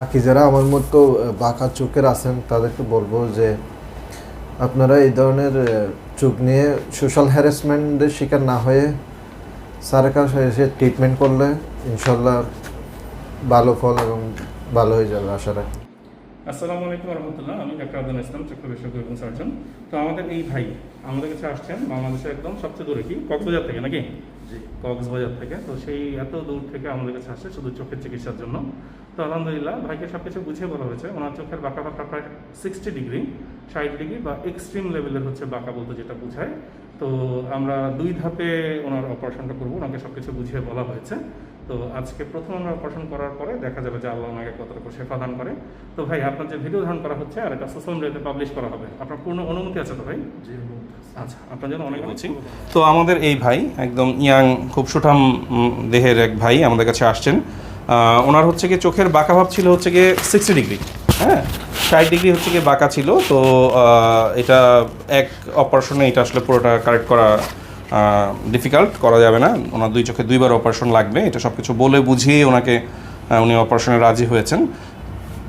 বাকি যারা আমার মতো বাঁকা চোখের আছেন তাদেরকে বলবো যে আপনারা এই ধরনের চোখ নিয়ে সোশ্যাল হ্যারাসমেন্টের শিকার না হয়ে স্যারের কাছে এসে ট্রিটমেন্ট করলে ইনশাল্লাহ ভালো ফল এবং ভালো হয়ে যাবে আশা রাখি। আসসালামু আলাইকুম রহমতুল্লাহ। আমি ডক্টর আব্দুল ইসলাম, চক্ষু বিশেষজ্ঞ এবং সার্জন। তো আমাদের এই ভাই আমাদের কাছে আসছেন বাংলাদেশের একদম সবচেয়ে দূরে, কি কক্সবাজার থেকে নাকি? জি, কক্সবাজার থেকে। তো সেই এত দূর থেকে আমাদের কাছে আসছে শুধু চোখের চিকিৎসার জন্য। তো আলহামদুলিল্লাহ ভাইকে সব কিছু বুঝিয়ে বলা হয়েছে। ওনার চোখের বাঁকা বাঁকা প্রায় 60 ডিগ্রি, 60 ডিগ্রি বা এক্সট্রিম লেভেলের হচ্ছে বাঁকা বলতে যেটা বোঝায়। তো আমরা 2 ধাপে ওনার অপারেশনটা করবো, ওনাকে সব কিছু বুঝিয়ে বলা হয়েছে। তো আজকে প্রথম আমরা অপারেশন করার পরে দেখা যাবে যে আল্লাহ ওনাকে কতটুকু শেফা দান করে। তো ভাই আপনার যে ভিডিও ধারণ করা হচ্ছে আর এটা সোশ্যাল মিডিয়াতে পাবলিশ করা হবে, আপনার পূর্ণ অনুমতি আছে তো ভাই? জি, আচ্ছা, আপনার জন্য অনেক বলছি। তো আমাদের এই ভাই একদম ইয়াং, খুব সুঠাম দেহের এক ভাই আমাদের কাছে আসছেন। ওনার হচ্ছে গিয়ে চোখের বাঁকা ভাব ছিল হচ্ছে গিয়ে 60 ডিগ্রি, হ্যাঁ 60 ডিগ্রি হচ্ছে গিয়ে বাঁকা ছিল। তো এটা এক অপারেশনে এটা আসলে পুরোটা কারেক্ট করা ডিফিকাল্ট, করা যাবে না। ওনার 2 চোখে 2বার অপারেশন লাগবে। এটা সব কিছু বলে বুঝিয়ে ওনাকে উনি অপারেশনে রাজি হয়েছেন।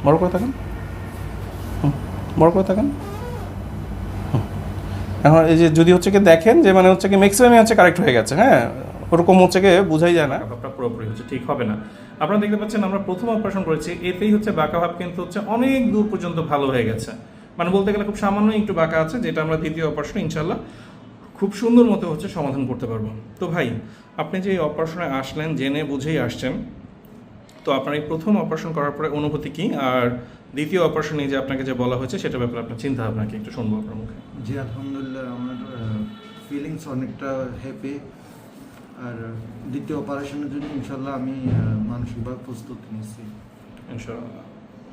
বড় করে থাকেন, বড় করে থাকেন। এখন এই যে যদি হচ্ছে কি দেখেন যে মানে হচ্ছে কি ম্যাক্সিমামই হচ্ছে কারেক্ট হয়ে গেছে, হ্যাঁ ওরকম হচ্ছে কি বোঝাই যায় না, ব্যাপারটা পুরোপুরি হচ্ছে ঠিক হবে না। আপনারা দেখতে পাচ্ছেন আমরা প্রথম অপারেশন করেছি, এতেই হচ্ছে বাঁকা ভাব কিন্তু হচ্ছে অনেক দূর পর্যন্ত ভালো হয়ে গেছে। মানে বলতে গেলে খুব সামান্য একটু বাঁকা আছে, যেটা আমরা দ্বিতীয় অপারেশনে ইনশাল্লাহ খুব সুন্দর মতো হচ্ছে সমাধান করতে পারবো। তো ভাই আপনি যে অপারেশনে আসলেন জেনে বুঝেই আসছেন, তো আপনার এই প্রথম অপারেশন করার পরে অনুভূতি কি, আর দ্বিতীয় অপারেশনে যে আপনাকে যে বলা হয়েছে সেটা ব্যাপারে আপনার চিন্তা ভাবনা কি একটু শুনবো আপনার মুখে। জি আলহামদুলিল্লাহ, আমার ফিলিংস অনেকটা হ্যাপি। আর দ্বিতীয় অপারেশনের জন্য ইনশাল্লাহ আমি মানসিকভাবে প্রস্তুত নিয়েছি ইনশাআল্লাহ।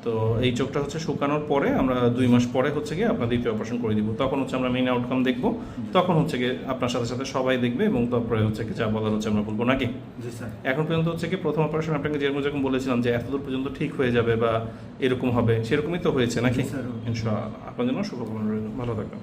তো এই চোখটা হচ্ছে শুকানোর পরে আমরা 2 মাস পরে হচ্ছে গিয়ে আপনার দ্বিতীয় অপারেশন করে দিব। তখন হচ্ছে আমরা মেইন আউটকাম দেখবো, তখন হচ্ছে গিয়ে আপনার সাথে সাথে সবাই দেখবে এবং তারপরে হচ্ছে কি যা বলার হচ্ছে আমরা বলবো নাকি? জি স্যার। এখন পর্যন্ত হচ্ছে কি প্রথম অপারেশন আপনাকে যেরকম বলেছিলাম যে এতদূর পর্যন্ত ঠিক হয়ে যাবে বা এরকম হবে, সেরকমই তো হয়েছে নাকি? জি স্যার। ইনশাআল্লাহ। আপনার জন্য শুভকামনা রইল, ভালো থাকবেন।